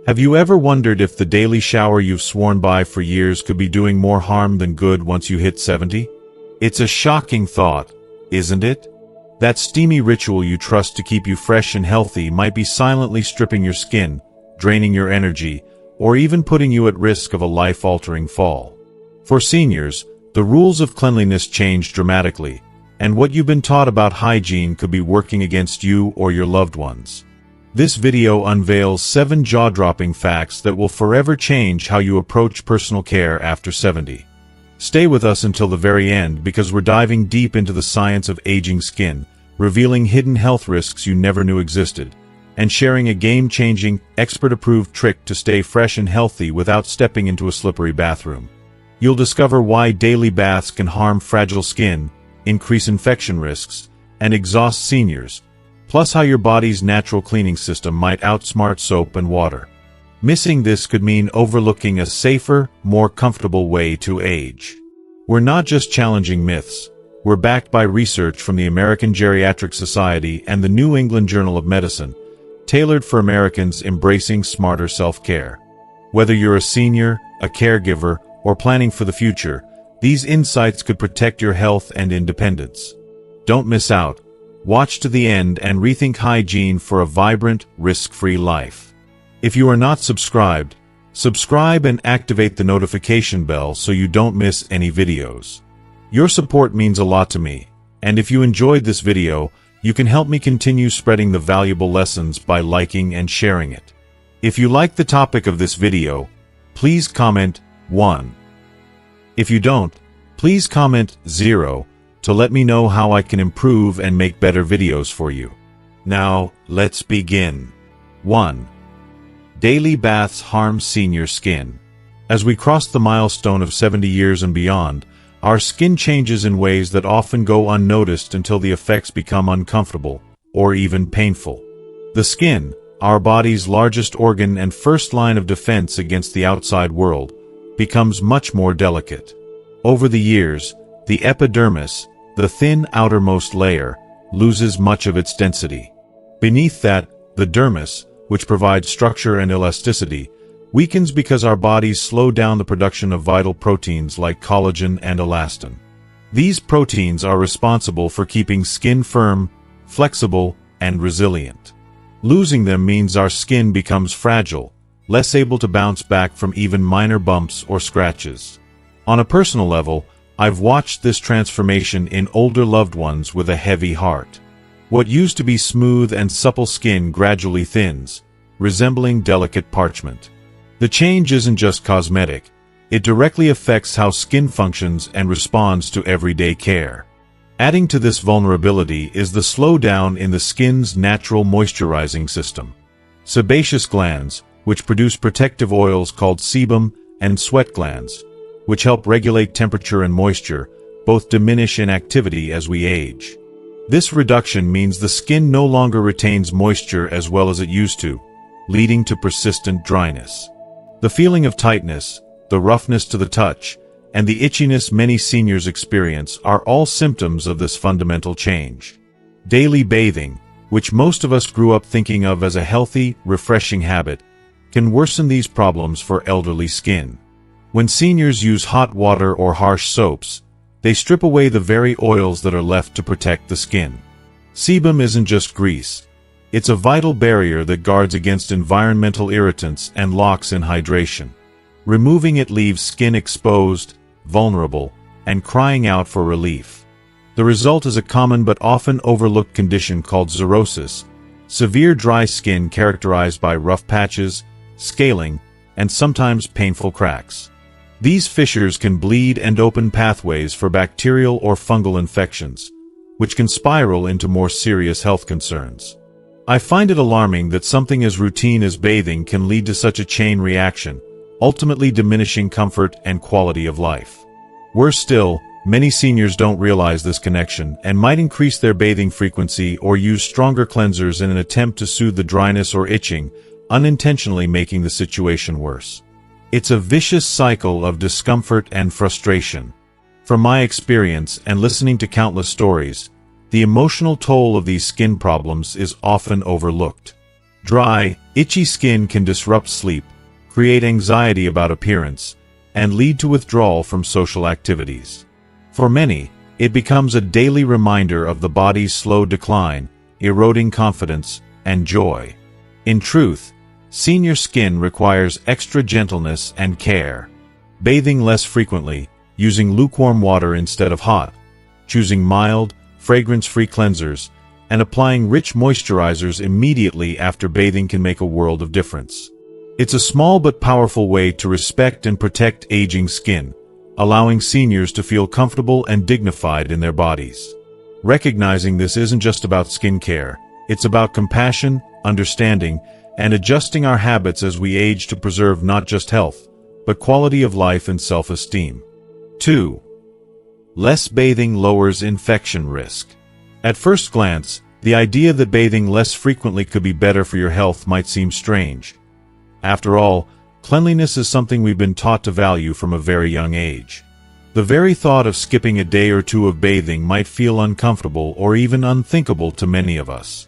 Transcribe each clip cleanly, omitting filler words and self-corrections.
Have you ever wondered if the daily shower you've sworn by for years could be doing more harm than good once you hit 70? It's a shocking thought, isn't it? That steamy ritual you trust to keep you fresh and healthy might be silently stripping your skin, draining your energy, or even putting you at risk of a life-altering fall. For seniors, the rules of cleanliness change dramatically, and what you've been taught about hygiene could be working against you or your loved ones. This video unveils 7 jaw-dropping facts that will forever change how you approach personal care after 70. Stay with us until the very end because we're diving deep into the science of aging skin, revealing hidden health risks you never knew existed, and sharing a game-changing, expert-approved trick to stay fresh and healthy without stepping into a slippery bathroom. You'll discover why daily baths can harm fragile skin, increase infection risks, and exhaust seniors, plus how your body's natural cleaning system might outsmart soap and water. Missing this could mean overlooking a safer, more comfortable way to age. We're not just challenging myths. We're backed by research from the American Geriatric Society and the New England Journal of Medicine, tailored for Americans embracing smarter self-care. Whether you're a senior, a caregiver, or planning for the future, these insights could protect your health and independence. Don't miss out. Watch to the end and rethink hygiene for a vibrant, risk-free life. If you are not subscribed, subscribe and activate the notification bell so you don't miss any videos. Your support means a lot to me, and if you enjoyed this video, you can help me continue spreading the valuable lessons by liking and sharing it. If you like the topic of this video, please comment 1. If you don't, please comment 0 to let me know how I can improve and make better videos for you. Now, let's begin. 1. Daily baths harm senior skin. As we cross the milestone of 70 years and beyond, our skin changes in ways that often go unnoticed until the effects become uncomfortable, or even painful. The skin, our body's largest organ and first line of defense against the outside world, becomes much more delicate. Over the years, the epidermis, the thin outermost layer, loses much of its density. Beneath that, the dermis, which provides structure and elasticity, weakens because our bodies slow down the production of vital proteins like collagen and elastin. These proteins are responsible for keeping skin firm, flexible, and resilient. Losing them means our skin becomes fragile, less able to bounce back from even minor bumps or scratches. On a personal level, I've watched this transformation in older loved ones with a heavy heart. What used to be smooth and supple skin gradually thins, resembling delicate parchment. The change isn't just cosmetic, it directly affects how skin functions and responds to everyday care. Adding to this vulnerability is the slowdown in the skin's natural moisturizing system. Sebaceous glands, which produce protective oils called sebum, and sweat glands, which help regulate temperature and moisture, both diminish in activity as we age. This reduction means the skin no longer retains moisture as well as it used to, leading to persistent dryness. The feeling of tightness, the roughness to the touch, and the itchiness many seniors experience are all symptoms of this fundamental change. Daily bathing, which most of us grew up thinking of as a healthy, refreshing habit, can worsen these problems for elderly skin. When seniors use hot water or harsh soaps, they strip away the very oils that are left to protect the skin. Sebum isn't just grease. It's a vital barrier that guards against environmental irritants and locks in hydration. Removing it leaves skin exposed, vulnerable, and crying out for relief. The result is a common but often overlooked condition called xerosis, severe dry skin characterized by rough patches, scaling, and sometimes painful cracks. These fissures can bleed and open pathways for bacterial or fungal infections, which can spiral into more serious health concerns. I find it alarming that something as routine as bathing can lead to such a chain reaction, ultimately diminishing comfort and quality of life. Worse still, many seniors don't realize this connection and might increase their bathing frequency or use stronger cleansers in an attempt to soothe the dryness or itching, unintentionally making the situation worse. It's a vicious cycle of discomfort and frustration. From my experience and listening to countless stories, the emotional toll of these skin problems is often overlooked. Dry, Itchy skin can disrupt sleep, create anxiety about appearance, and lead to withdrawal from social activities. For many, it becomes a daily reminder of the body's slow decline, eroding confidence and joy. In truth, senior skin requires extra gentleness and care. Bathing less frequently, using lukewarm water instead of hot, choosing mild, fragrance-free cleansers, and applying rich moisturizers immediately after bathing can make a world of difference. It's a small but powerful way to respect and protect aging skin, allowing seniors to feel comfortable and dignified in their bodies. Recognizing this isn't just about skincare, it's about compassion, understanding, and adjusting our habits as we age to preserve not just health, but quality of life and self-esteem. 2. Less bathing lowers infection risk. At first glance, the idea that bathing less frequently could be better for your health might seem strange. After all, cleanliness is something we've been taught to value from a very young age. The very thought of skipping a day or two of bathing might feel uncomfortable or even unthinkable to many of us.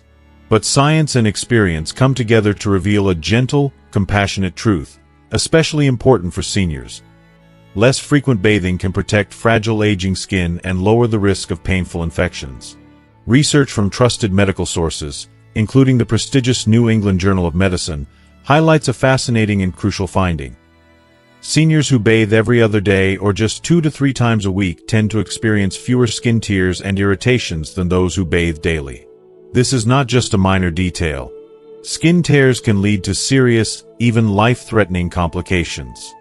But science and experience come together to reveal a gentle, compassionate truth, especially important for seniors. Less frequent bathing can protect fragile aging skin and lower the risk of painful infections. Research from trusted medical sources, including the prestigious New England Journal of Medicine, highlights a fascinating and crucial finding. Seniors who bathe every other day or just 2 to 3 times a week tend to experience fewer skin tears and irritations than those who bathe daily. This is not just a minor detail. Skin tears can lead to serious, even life-threatening complications.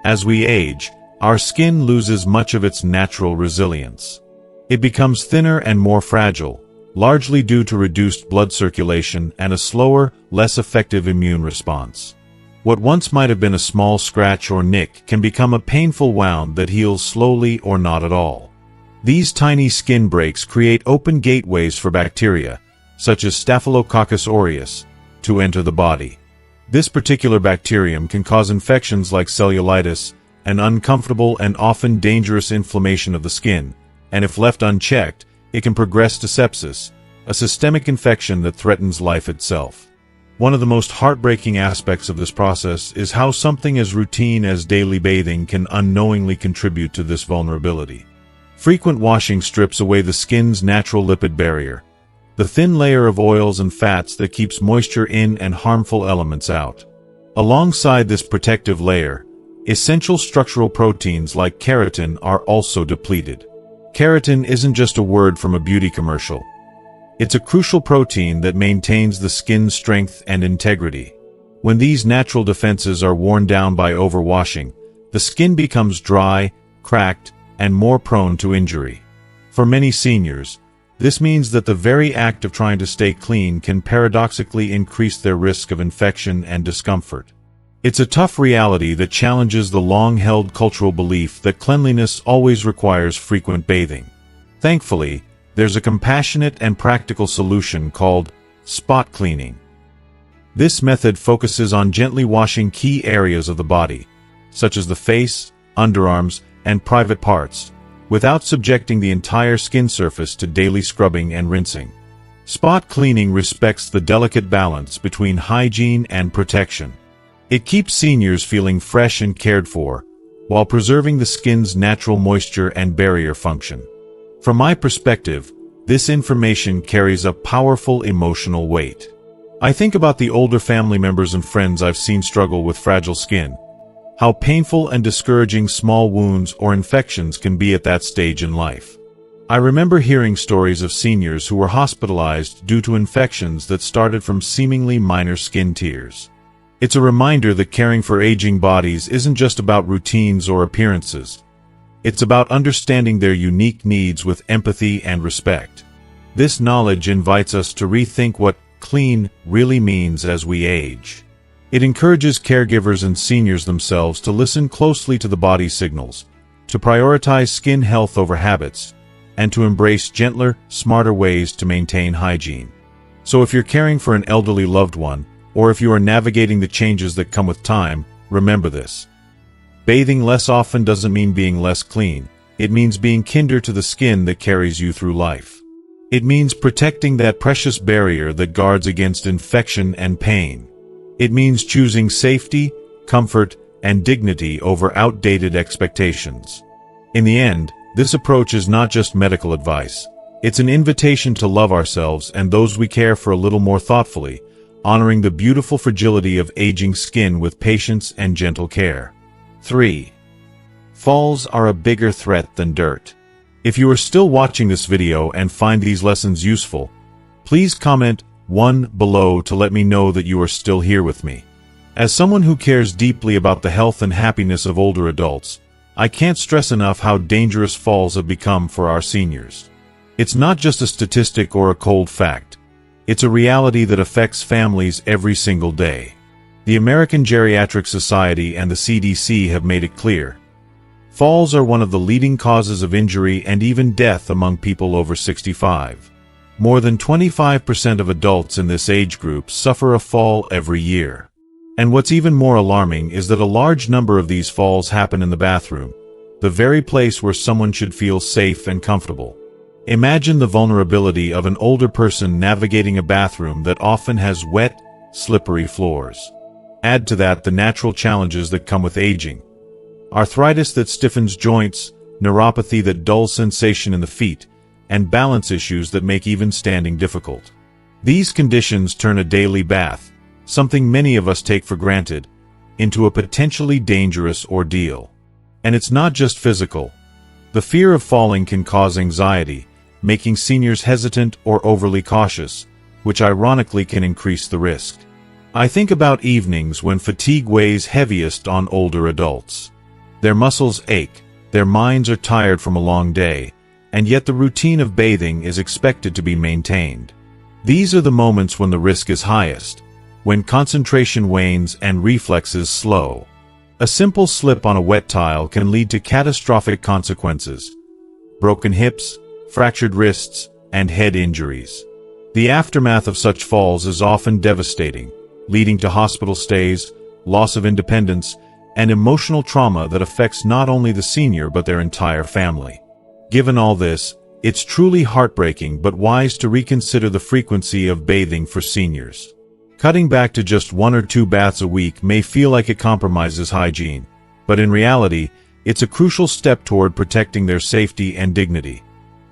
As we age, our skin loses much of its natural resilience. It becomes thinner and more fragile, largely due to reduced blood circulation and a slower, less effective immune response. What once might have been a small scratch or nick can become a painful wound that heals slowly or not at all. These tiny skin breaks create open gateways for bacteria, such as Staphylococcus aureus, to enter the body. This particular bacterium can cause infections like cellulitis, an uncomfortable and often dangerous inflammation of the skin, and if left unchecked, it can progress to sepsis, a systemic infection that threatens life itself. One of the most heartbreaking aspects of this process is how something as routine as daily bathing can unknowingly contribute to this vulnerability. Frequent washing strips away the skin's natural lipid barrier, the thin layer of oils and fats that keeps moisture in and harmful elements out. Alongside this protective layer, essential structural proteins like keratin are also depleted. Keratin isn't just a word from a beauty commercial. It's a crucial protein that maintains the skin's strength and integrity. When these natural defenses are worn down by overwashing, the skin becomes dry, cracked, and more prone to injury. For many seniors, this means that the very act of trying to stay clean can paradoxically increase their risk of infection and discomfort. It's a tough reality that challenges the long-held cultural belief that cleanliness always requires frequent bathing. Thankfully, there's a compassionate and practical solution called spot cleaning. This method focuses on gently washing key areas of the body, such as the face, underarms, and private parts, without subjecting the entire skin surface to daily scrubbing and rinsing. Spot cleaning respects the delicate balance between hygiene and protection. It keeps seniors feeling fresh and cared for, while preserving the skin's natural moisture and barrier function. From my perspective, this information carries a powerful emotional weight. I think about the older family members and friends I've seen struggle with fragile skin, how painful and discouraging small wounds or infections can be at that stage in life. I remember hearing stories of seniors who were hospitalized due to infections that started from seemingly minor skin tears. It's a reminder that caring for aging bodies isn't just about routines or appearances. It's about understanding their unique needs with empathy and respect. This knowledge invites us to rethink what clean really means as we age. It encourages caregivers and seniors themselves to listen closely to the body's signals, to prioritize skin health over habits, and to embrace gentler, smarter ways to maintain hygiene. So if you're caring for an elderly loved one, or if you are navigating the changes that come with time, remember this. Bathing less often doesn't mean being less clean. It means being kinder to the skin that carries you through life. It means protecting that precious barrier that guards against infection and pain. It means choosing safety, comfort, and dignity over outdated expectations. In the end, this approach is not just medical advice. It's an invitation to love ourselves and those we care for a little more thoughtfully, honoring the beautiful fragility of aging skin with patience and gentle care. 3. Falls are a bigger threat than dirt. If you are still watching this video and find these lessons useful, please comment 1 below to let me know that you are still here with me. As someone who cares deeply about the health and happiness of older adults, I can't stress enough how dangerous falls have become for our seniors. It's not just a statistic or a cold fact. It's a reality that affects families every single day. The American Geriatric Society and the CDC have made it clear. Falls are one of the leading causes of injury and even death among people over 65. More than 25% of adults in this age group suffer a fall every year. And what's even more alarming is that a large number of these falls happen in the bathroom, the very place where someone should feel safe and comfortable. Imagine the vulnerability of an older person navigating a bathroom that often has wet, slippery floors. Add to that the natural challenges that come with aging. Arthritis that stiffens joints, neuropathy that dulls sensation in the feet, and balance issues that make even standing difficult. These conditions turn a daily bath, something many of us take for granted, into a potentially dangerous ordeal. And it's not just physical. The fear of falling can cause anxiety, making seniors hesitant or overly cautious, which ironically can increase the risk. I think about evenings when fatigue weighs heaviest on older adults. Their muscles ache, their minds are tired from a long day, and yet the routine of bathing is expected to be maintained. These are the moments when the risk is highest, when concentration wanes and reflexes slow. A simple slip on a wet tile can lead to catastrophic consequences: broken hips, fractured wrists, and head injuries. The aftermath of such falls is often devastating, leading to hospital stays, loss of independence, and emotional trauma that affects not only the senior but their entire family. Given all this, it's truly heartbreaking but wise to reconsider the frequency of bathing for seniors. Cutting back to just 1 or 2 baths a week may feel like it compromises hygiene, but in reality, it's a crucial step toward protecting their safety and dignity.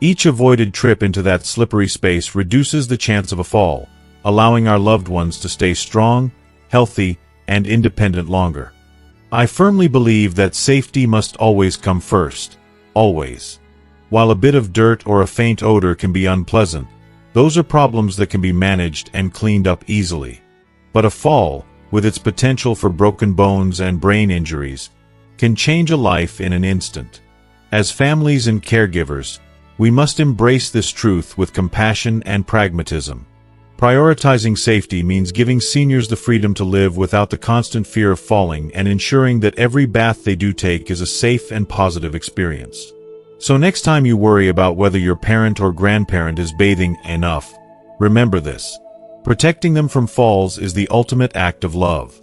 Each avoided trip into that slippery space reduces the chance of a fall, allowing our loved ones to stay strong, healthy, and independent longer. I firmly believe that safety must always come first. Always. While a bit of dirt or a faint odor can be unpleasant, those are problems that can be managed and cleaned up easily. But a fall, with its potential for broken bones and brain injuries, can change a life in an instant. As families and caregivers, we must embrace this truth with compassion and pragmatism. Prioritizing safety means giving seniors the freedom to live without the constant fear of falling and ensuring that every bath they do take is a safe and positive experience. So next time you worry about whether your parent or grandparent is bathing enough, remember this: protecting them from falls is the ultimate act of love.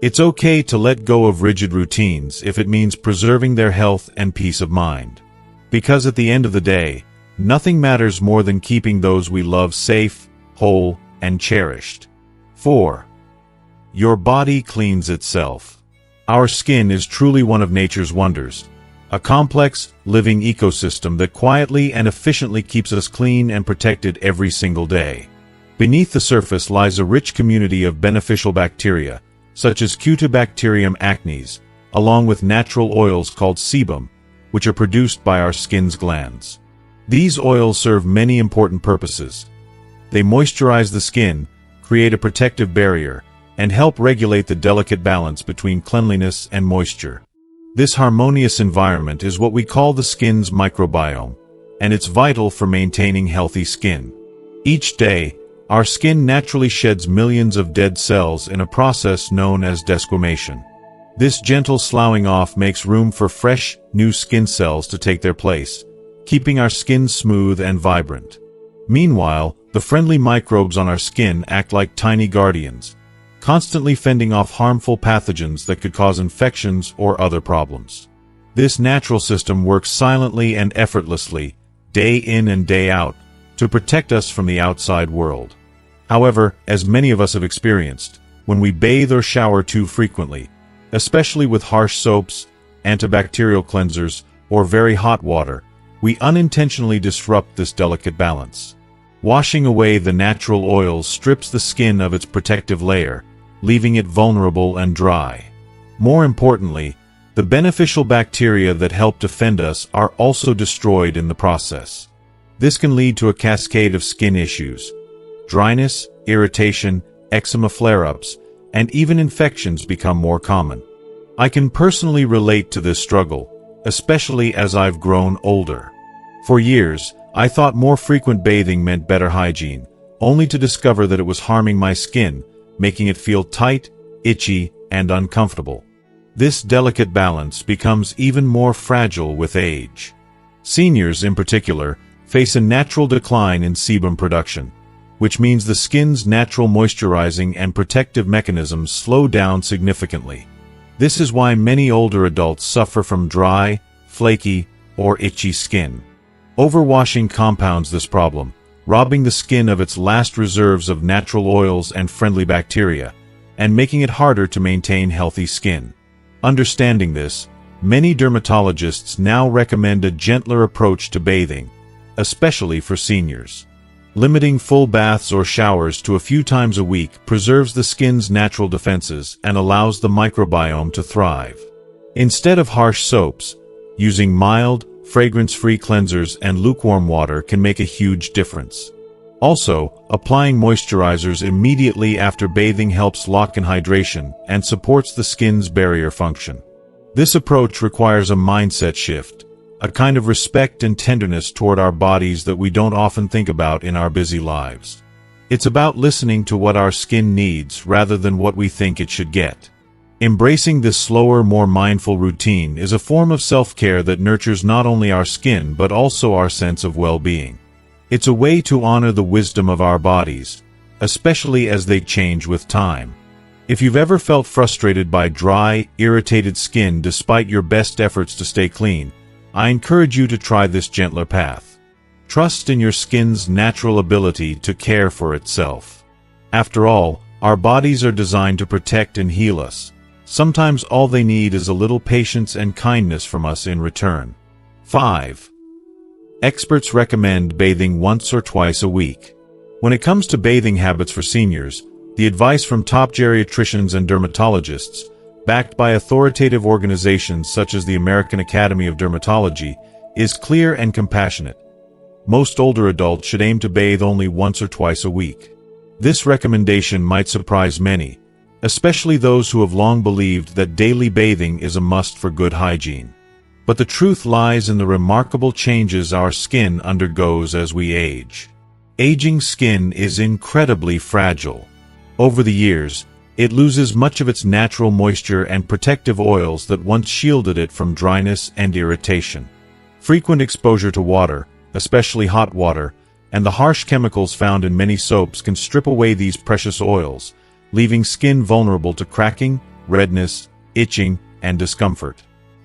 It's okay to let go of rigid routines if it means preserving their health and peace of mind. Because at the end of the day, nothing matters more than keeping those we love safe, whole, and cherished. 4. Your body cleans itself. Our skin is truly one of nature's wonders, a complex, living ecosystem that quietly and efficiently keeps us clean and protected every single day. Beneath the surface lies a rich community of beneficial bacteria, such as Cutibacterium acnes, along with natural oils called sebum, which are produced by our skin's glands. These oils serve many important purposes. They moisturize the skin, create a protective barrier, and help regulate the delicate balance between cleanliness and moisture. This harmonious environment is what we call the skin's microbiome, and it's vital for maintaining healthy skin. Each day, our skin naturally sheds millions of dead cells in a process known as desquamation. This gentle sloughing off makes room for fresh, new skin cells to take their place, keeping our skin smooth and vibrant. Meanwhile, the friendly microbes on our skin act like tiny guardians, constantly fending off harmful pathogens that could cause infections or other problems. This natural system works silently and effortlessly, day in and day out, to protect us from the outside world. However, as many of us have experienced, when we bathe or shower too frequently, especially with harsh soaps, antibacterial cleansers, or very hot water, we unintentionally disrupt this delicate balance. Washing away the natural oils strips the skin of its protective layer, leaving it vulnerable and dry. More importantly, the beneficial bacteria that help defend us are also destroyed in the process. This can lead to a cascade of skin issues: dryness, irritation, eczema flare-ups, and even infections become more common. I can personally relate to this struggle, especially as I've grown older. For years, I thought more frequent bathing meant better hygiene, only to discover that it was harming my skin, making it feel tight, itchy, and uncomfortable. This delicate balance becomes even more fragile with age. Seniors, in particular, face a natural decline in sebum production, which means the skin's natural moisturizing and protective mechanisms slow down significantly. This is why many older adults suffer from dry, flaky, or itchy skin. Overwashing compounds this problem, robbing the skin of its last reserves of natural oils and friendly bacteria, and making it harder to maintain healthy skin. Understanding this, many dermatologists now recommend a gentler approach to bathing, especially for seniors. Limiting full baths or showers to a few times a week preserves the skin's natural defenses and allows the microbiome to thrive. Instead of harsh soaps, using mild, fragrance-free cleansers and lukewarm water can make a huge difference. Also, applying moisturizers immediately after bathing helps lock in hydration and supports the skin's barrier function. This approach requires a mindset shift, a kind of respect and tenderness toward our bodies that we don't often think about in our busy lives. It's about listening to what our skin needs rather than what we think it should get. Embracing this slower, more mindful routine is a form of self-care that nurtures not only our skin but also our sense of well-being. It's a way to honor the wisdom of our bodies, especially as they change with time. If you've ever felt frustrated by dry, irritated skin despite your best efforts to stay clean, I encourage you to try this gentler path. Trust in your skin's natural ability to care for itself. After all, our bodies are designed to protect and heal us. Sometimes all they need is a little patience and kindness from us in return. 5. Experts recommend bathing once or twice a week. When it comes to bathing habits for seniors, the advice from top geriatricians and dermatologists, backed by authoritative organizations such as the American Academy of Dermatology, is clear and compassionate. Most older adults should aim to bathe only once or twice a week. This recommendation might surprise many, especially those who have long believed that daily bathing is a must for good hygiene. But the truth lies in the remarkable changes our skin undergoes as we age. Aging skin is incredibly fragile. Over the years, it loses much of its natural moisture and protective oils that once shielded it from dryness and irritation. Frequent exposure to water, especially hot water, and the harsh chemicals found in many soaps can strip away these precious oils, leaving skin vulnerable to cracking, redness, itching, and discomfort.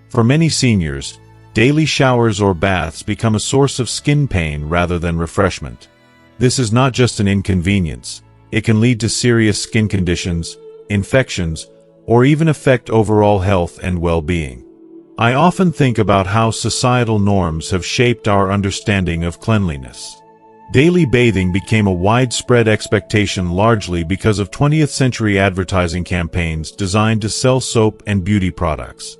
For many seniors, daily showers or baths become a source of skin pain rather than refreshment. This is not just an inconvenience. It can lead to serious skin conditions, infections, or even affect overall health and well-being. I often think about how societal norms have shaped our understanding of cleanliness. Daily bathing became a widespread expectation largely because of 20th century advertising campaigns designed to sell soap and beauty products.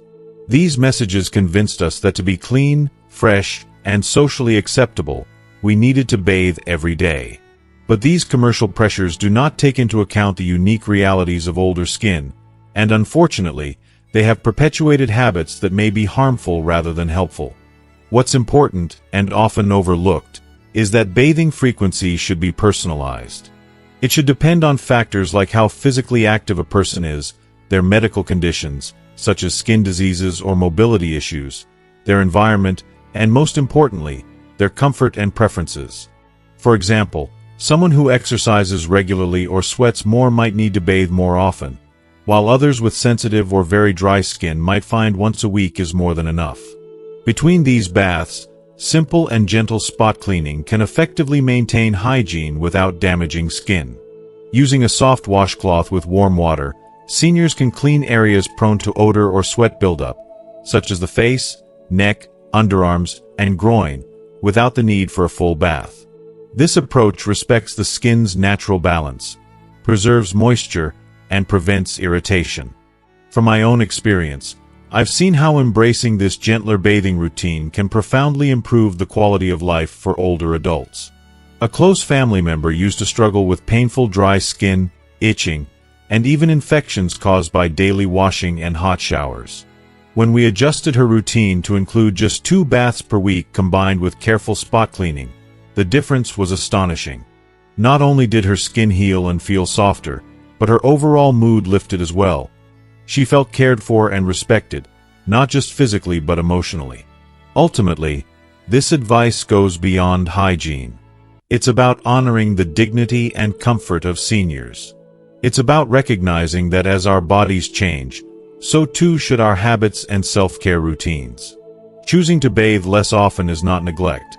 These messages convinced us that to be clean, fresh, and socially acceptable, we needed to bathe every day. But these commercial pressures do not take into account the unique realities of older skin, and unfortunately, they have perpetuated habits that may be harmful rather than helpful. What's important, and often overlooked, is that bathing frequency should be personalized. It should depend on factors like how physically active a person is, their medical conditions, such as skin diseases or mobility issues, their environment, and most importantly, their comfort and preferences. For example, someone who exercises regularly or sweats more might need to bathe more often, while others with sensitive or very dry skin might find once a week is more than enough. Between these baths, simple and gentle spot cleaning can effectively maintain hygiene without damaging skin. Using a soft washcloth with warm water, seniors can clean areas prone to odor or sweat buildup, such as the face, neck, underarms, and groin, without the need for a full bath. This approach respects the skin's natural balance, preserves moisture, and prevents irritation. From my own experience, I've seen how embracing this gentler bathing routine can profoundly improve the quality of life for older adults. A close family member used to struggle with painful dry skin, itching, and even infections caused by daily washing and hot showers. When we adjusted her routine to include just 2 baths per week combined with careful spot cleaning, the difference was astonishing. Not only did her skin heal and feel softer, but her overall mood lifted as well. She felt cared for and respected, not just physically but emotionally. Ultimately, this advice goes beyond hygiene. It's about honoring the dignity and comfort of seniors. It's about recognizing that as our bodies change, so too should our habits and self-care routines. Choosing to bathe less often is not neglect.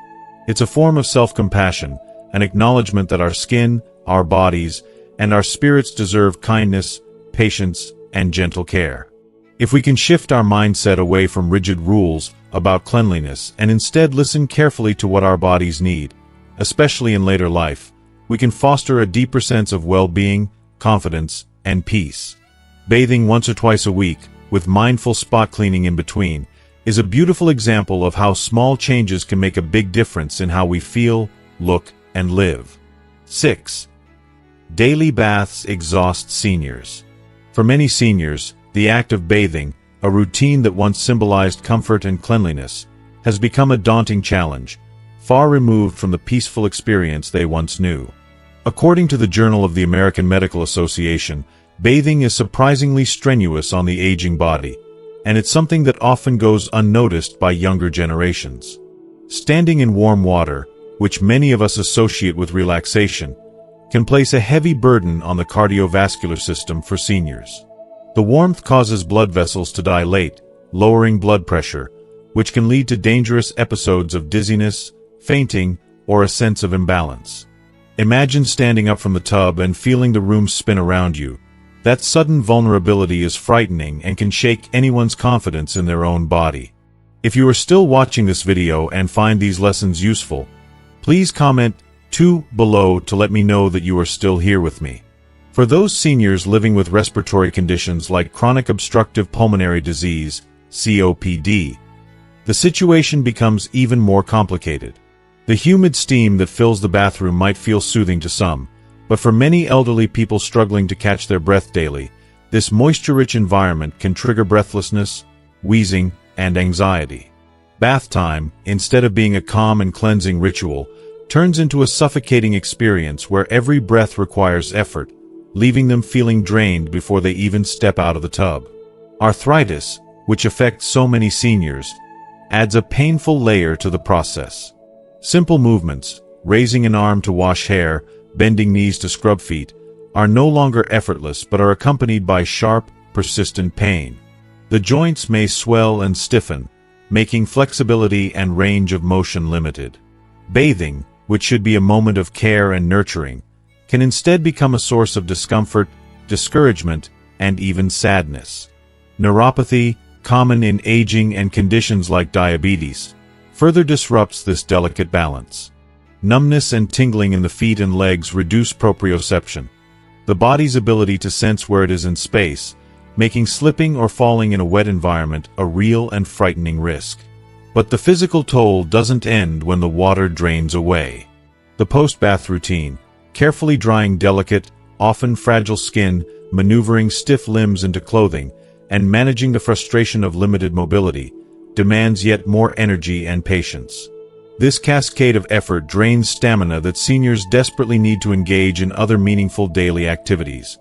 It's a form of self-compassion, an acknowledgement that our skin, our bodies, and our spirits deserve kindness, patience, and gentle care. If we can shift our mindset away from rigid rules about cleanliness and instead listen carefully to what our bodies need, especially in later life, we can foster a deeper sense of well-being, confidence, and peace. Bathing once or twice a week, with mindful spot cleaning in between, is a beautiful example of how small changes can make a big difference in how we feel, look, and live. 6. Daily baths exhaust seniors. For many seniors, the act of bathing, a routine that once symbolized comfort and cleanliness, has become a daunting challenge, far removed from the peaceful experience they once knew. According to the Journal of the American Medical Association, bathing is surprisingly strenuous on the aging body, and it's something that often goes unnoticed by younger generations. Standing in warm water, which many of us associate with relaxation, can place a heavy burden on the cardiovascular system for seniors. The warmth causes blood vessels to dilate, lowering blood pressure, which can lead to dangerous episodes of dizziness, fainting, or a sense of imbalance. Imagine standing up from the tub and feeling the room spin around you. That sudden vulnerability is frightening and can shake anyone's confidence in their own body. If you are still watching this video and find these lessons useful, please comment 2 below to let me know that you are still here with me. For those seniors living with respiratory conditions like chronic obstructive pulmonary disease, COPD, the situation becomes even more complicated. The humid steam that fills the bathroom might feel soothing to some, but for many elderly people struggling to catch their breath daily, this moisture-rich environment can trigger breathlessness, wheezing, and anxiety. Bath time, instead of being a calm and cleansing ritual, turns into a suffocating experience where every breath requires effort, leaving them feeling drained before they even step out of the tub. Arthritis, which affects so many seniors, adds a painful layer to the process. Simple movements, raising an arm to wash hair, bending knees to scrub feet, are no longer effortless but are accompanied by sharp, persistent pain. The joints may swell and stiffen, making flexibility and range of motion limited. Bathing, which should be a moment of care and nurturing, can instead become a source of discomfort, discouragement, and even sadness. Neuropathy, common in aging and conditions like diabetes, further disrupts this delicate balance. Numbness and tingling in the feet and legs reduce proprioception, the body's ability to sense where it is in space, making slipping or falling in a wet environment a real and frightening risk. But the physical toll doesn't end when the water drains away. The post-bath routine, carefully drying delicate, often fragile skin, maneuvering stiff limbs into clothing, and managing the frustration of limited mobility, demands yet more energy and patience. This cascade of effort drains stamina that seniors desperately need to engage in other meaningful daily activities.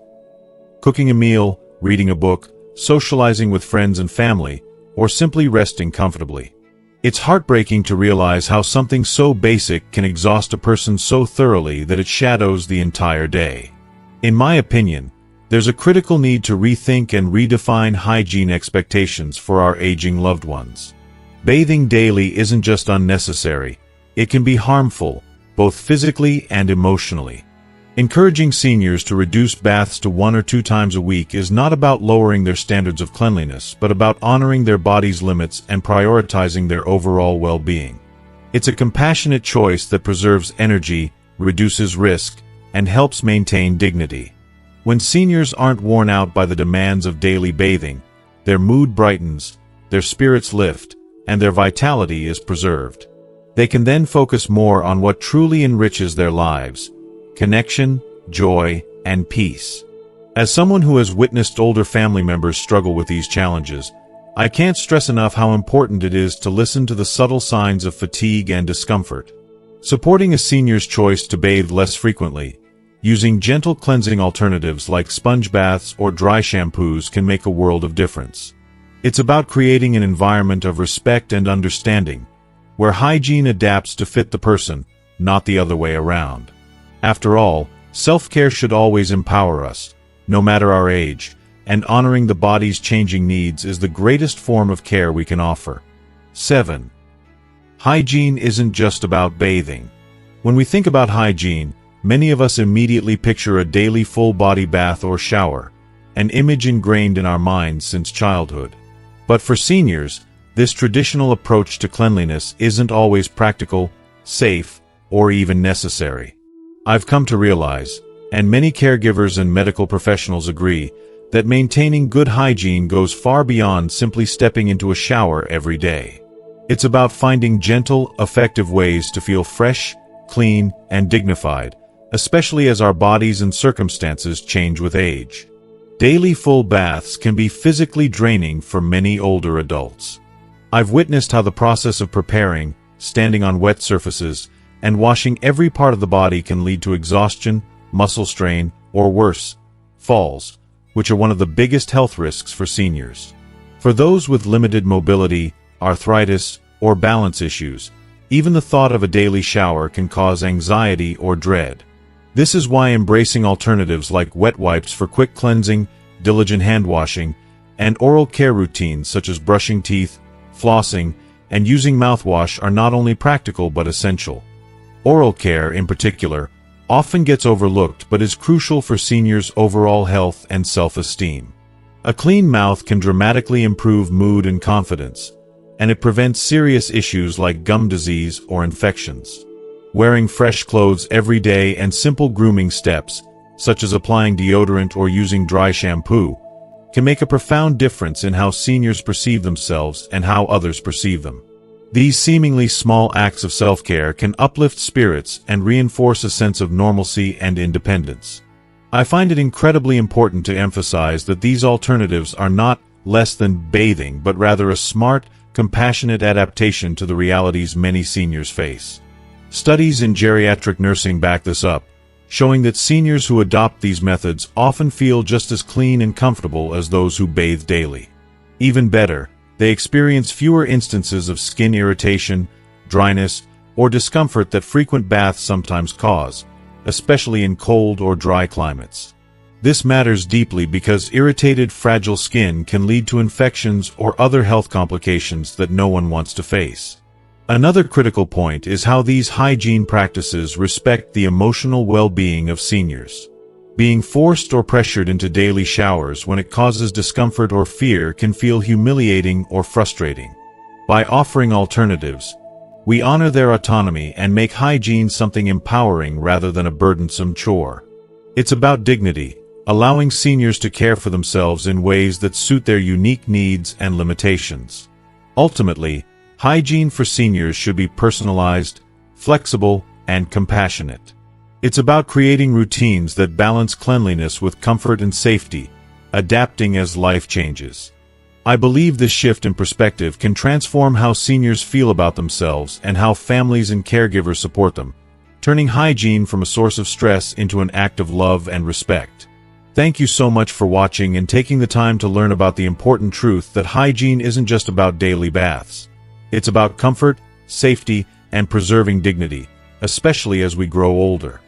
Cooking a meal, reading a book, socializing with friends and family, or simply resting comfortably. It's heartbreaking to realize how something so basic can exhaust a person so thoroughly that it shadows the entire day. In my opinion, there's a critical need to rethink and redefine hygiene expectations for our aging loved ones. Bathing daily isn't just unnecessary, it can be harmful, both physically and emotionally. Encouraging seniors to reduce baths to 1 or 2 times a week is not about lowering their standards of cleanliness, but about honoring their body's limits and prioritizing their overall well-being. It's a compassionate choice that preserves energy, reduces risk, and helps maintain dignity. When seniors aren't worn out by the demands of daily bathing, their mood brightens, their spirits lift, and their vitality is preserved. They can then focus more on what truly enriches their lives: connection, joy, and peace. As someone who has witnessed older family members struggle with these challenges, I can't stress enough how important it is to listen to the subtle signs of fatigue and discomfort. Supporting a senior's choice to bathe less frequently, using gentle cleansing alternatives like sponge baths or dry shampoos can make a world of difference. It's about creating an environment of respect and understanding, where hygiene adapts to fit the person, not the other way around. After all, self-care should always empower us, no matter our age, and honoring the body's changing needs is the greatest form of care we can offer. 7. Hygiene isn't just about bathing. When we think about hygiene, many of us immediately picture a daily full-body bath or shower, an image ingrained in our minds since childhood. But for seniors, this traditional approach to cleanliness isn't always practical, safe, or even necessary. I've come to realize, and many caregivers and medical professionals agree, that maintaining good hygiene goes far beyond simply stepping into a shower every day. It's about finding gentle, effective ways to feel fresh, clean, and dignified, especially as our bodies and circumstances change with age. Daily full baths can be physically draining for many older adults. I've witnessed how the process of preparing, standing on wet surfaces, and washing every part of the body can lead to exhaustion, muscle strain, or worse, falls, which are one of the biggest health risks for seniors. For those with limited mobility, arthritis, or balance issues, even the thought of a daily shower can cause anxiety or dread. This is why embracing alternatives like wet wipes for quick cleansing, diligent hand washing, and oral care routines such as brushing teeth, flossing, and using mouthwash are not only practical but essential. Oral care, in particular, often gets overlooked but is crucial for seniors' overall health and self-esteem. A clean mouth can dramatically improve mood and confidence, and it prevents serious issues like gum disease or infections. Wearing fresh clothes every day and simple grooming steps, such as applying deodorant or using dry shampoo, can make a profound difference in how seniors perceive themselves and how others perceive them. These seemingly small acts of self-care can uplift spirits and reinforce a sense of normalcy and independence. I find it incredibly important to emphasize that these alternatives are not less than bathing but rather a smart, compassionate adaptation to the realities many seniors face. Studies in geriatric nursing back this up, showing that seniors who adopt these methods often feel just as clean and comfortable as those who bathe daily. Even better, they experience fewer instances of skin irritation, dryness, or discomfort that frequent baths sometimes cause, especially in cold or dry climates. This matters deeply because irritated, fragile skin can lead to infections or other health complications that no one wants to face. Another critical point is how these hygiene practices respect the emotional well-being of seniors. Being forced or pressured into daily showers when it causes discomfort or fear can feel humiliating or frustrating. By offering alternatives, we honor their autonomy and make hygiene something empowering rather than a burdensome chore. It's about dignity, allowing seniors to care for themselves in ways that suit their unique needs and limitations. Ultimately, hygiene for seniors should be personalized, flexible, and compassionate. It's about creating routines that balance cleanliness with comfort and safety, adapting as life changes. I believe this shift in perspective can transform how seniors feel about themselves and how families and caregivers support them, turning hygiene from a source of stress into an act of love and respect. Thank you so much for watching and taking the time to learn about the important truth that hygiene isn't just about daily baths. It's about comfort, safety, and preserving dignity, especially as we grow older.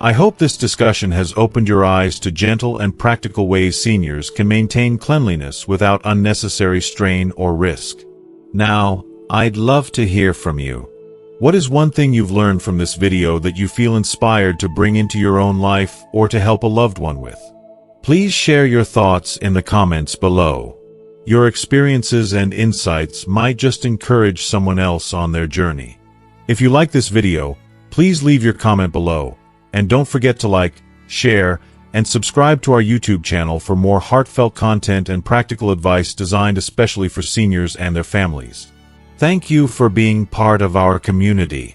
I hope this discussion has opened your eyes to gentle and practical ways seniors can maintain cleanliness without unnecessary strain or risk. Now, I'd love to hear from you. What is one thing you've learned from this video that you feel inspired to bring into your own life or to help a loved one with? Please share your thoughts in the comments below. Your experiences and insights might just encourage someone else on their journey. If you like this video, please leave your comment below, and don't forget to like, share, and subscribe to our YouTube channel for more heartfelt content and practical advice designed especially for seniors and their families. Thank you for being part of our community.